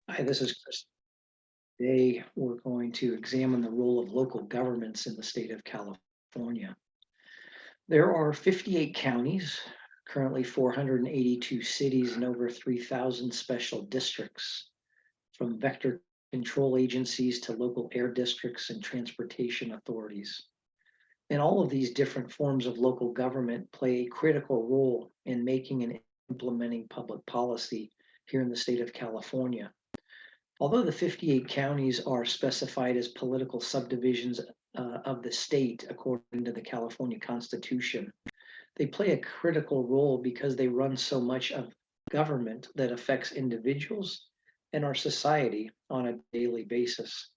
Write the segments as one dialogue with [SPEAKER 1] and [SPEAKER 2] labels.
[SPEAKER 1] Hi, this is Chris. Today, we're going to examine the role of local governments in the state of California. There are 58 counties, currently 482 cities, and over 3,000 special districts, from vector control agencies to local air districts and transportation authorities. And all of these different forms of local government play a critical role in making and implementing public policy here in the state of California. Although the 58 counties are specified as political subdivisions of the state according to the California Constitution, they play a critical role because they run so much of government that affects individuals and our society on a daily basis.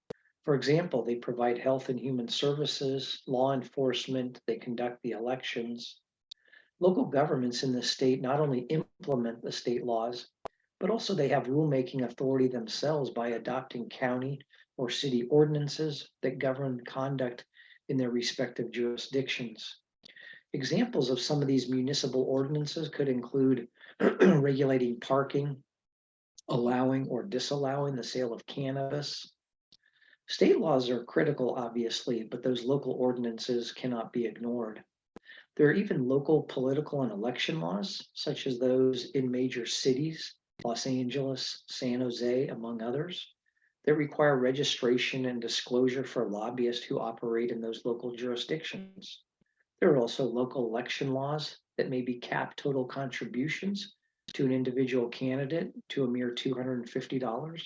[SPEAKER 1] For example, they provide health and human services, law enforcement, they conduct the elections. Local governments in the state not only implement the state laws, but also they have rulemaking authority themselves by adopting county or city ordinances that govern conduct in their respective jurisdictions. Examples of some of these municipal ordinances could include regulating parking, allowing or disallowing the sale of cannabis. State laws are critical, obviously, but those local ordinances cannot be ignored. There are even local political and election laws, such as those in major cities, Los Angeles, San Jose, among others, that require registration and disclosure for lobbyists who operate in those local jurisdictions. There are also local election laws that maybe cap total contributions to an individual candidate to a mere $250.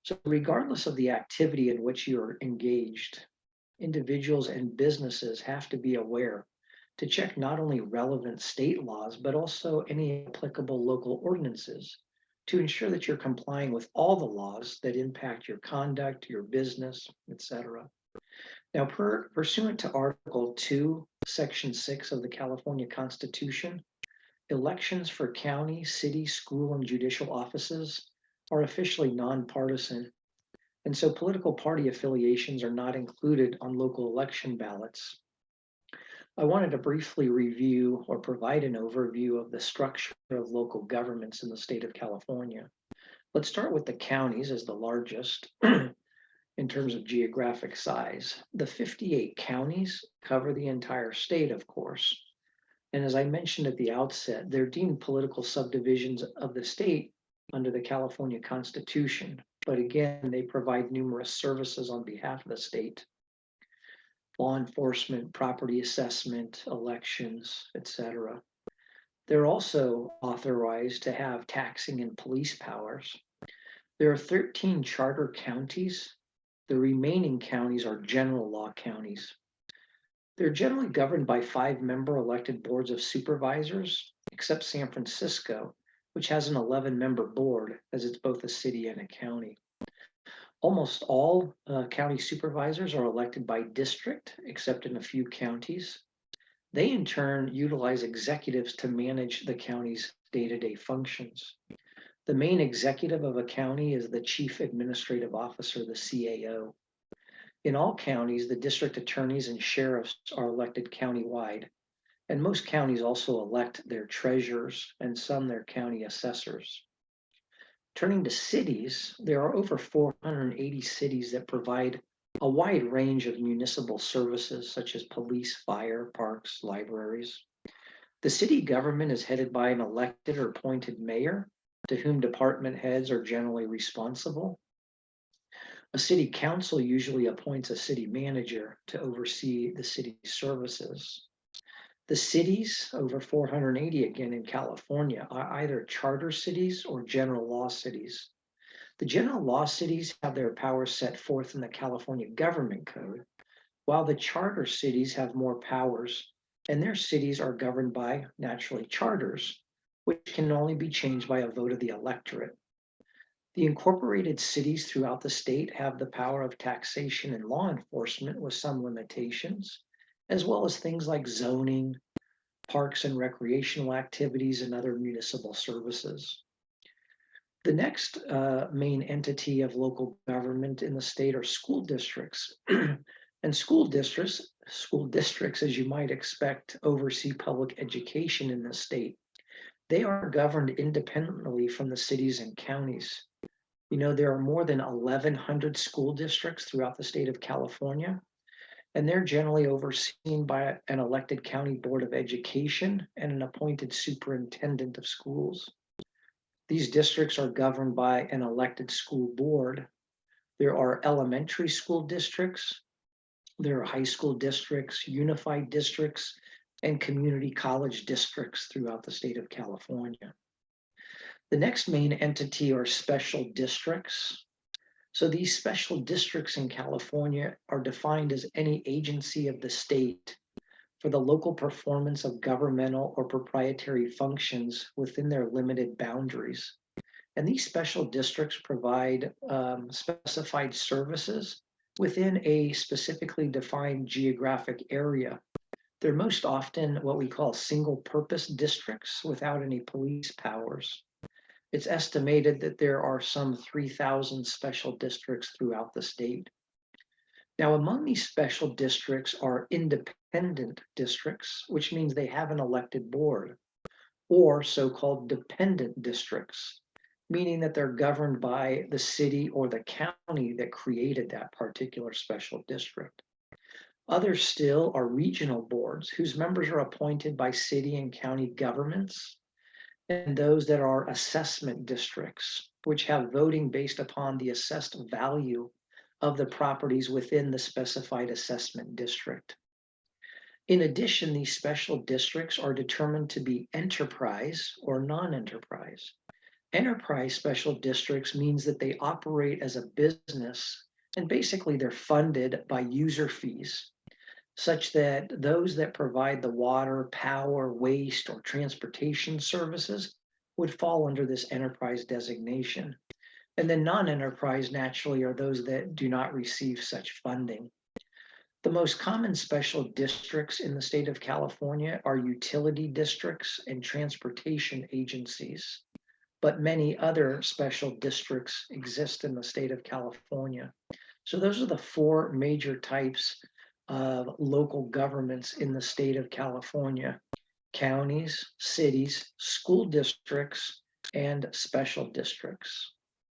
[SPEAKER 1] So, regardless of the activity in which you're engaged, individuals and businesses have to be aware to check not only relevant state laws, but also any applicable local ordinances to ensure that you're complying with all the laws that impact your conduct, your business, etc. Now, pursuant to Article 2, Section 6 of the California Constitution, elections for county, city, school, and judicial offices are officially nonpartisan, and so political party affiliations are not included on local election ballots. I wanted to briefly review or provide an overview of the structure of local governments in the state of California. Let's start with the counties as the largest in terms of geographic size. The 58 counties cover the entire state, of course. And as I mentioned at the outset, they're deemed political subdivisions of the state under the California Constitution. But again, they provide numerous services on behalf of the state: law enforcement, property assessment, elections, etc. They're also authorized to have taxing and police powers. There are 13 charter counties. The remaining counties are general law counties. They're generally governed by 5-member elected boards of supervisors, except San Francisco, which has an 11-member board, as it's both a city and a county. Almost all county supervisors are elected by district, except in a few counties. They in turn utilize executives to manage the county's day-to-day functions. The main executive of a county is the chief administrative officer, the CAO. In all counties, the district attorneys and sheriffs are elected countywide, and most counties also elect their treasurers and some their county assessors. Turning to cities, there are over 480 cities that provide a wide range of municipal services such as police, fire, parks, libraries. The city government is headed by an elected or appointed mayor, to whom department heads are generally responsible. A city council usually appoints a city manager to oversee the city's services. The cities, over 480 again in California, are either charter cities or general law cities. The general law cities have their powers set forth in the California Government Code, while the charter cities have more powers, and their cities are governed by, naturally, charters, which can only be changed by a vote of the electorate. The incorporated cities throughout the state have the power of taxation and law enforcement with some limitations, as well as things like zoning, parks and recreational activities, and other municipal services. The next main entity of local government in the state are school districts. And school districts, as you might expect, oversee public education in the state. They are governed independently from the cities and counties. You know, there are more than 1,100 school districts throughout the state of California, and they're generally overseen by an elected county board of education and an appointed superintendent of schools. These districts are governed by an elected school board. There are elementary school districts, there are high school districts, unified districts, and community college districts throughout the state of California. The next main entity are special districts. So these special districts in California are defined as any agency of the state for the local performance of governmental or proprietary functions within their limited boundaries. And these special districts provide specified services within a specifically defined geographic area. They're most often what we call single purpose districts without any police powers. It's estimated that there are some 3,000 special districts throughout the state. Now, among these special districts are independent districts, which means they have an elected board, or so-called dependent districts, meaning that they're governed by the city or the county that created that particular special district. Others still are regional boards whose members are appointed by city and county governments, and those that are assessment districts, which have voting based upon the assessed value of the properties within the specified assessment district. In addition, these special districts are determined to be enterprise or non-enterprise. Enterprise special districts means that they operate as a business and basically they're funded by user fees, such that those that provide the water, power, waste, or transportation services would fall under this enterprise designation. And then non-enterprise naturally are those that do not receive such funding. The most common special districts in the state of California are utility districts and transportation agencies, but many other special districts exist in the state of California. So those are the four major types of local governments in the state of California: counties, cities, school districts, and special districts.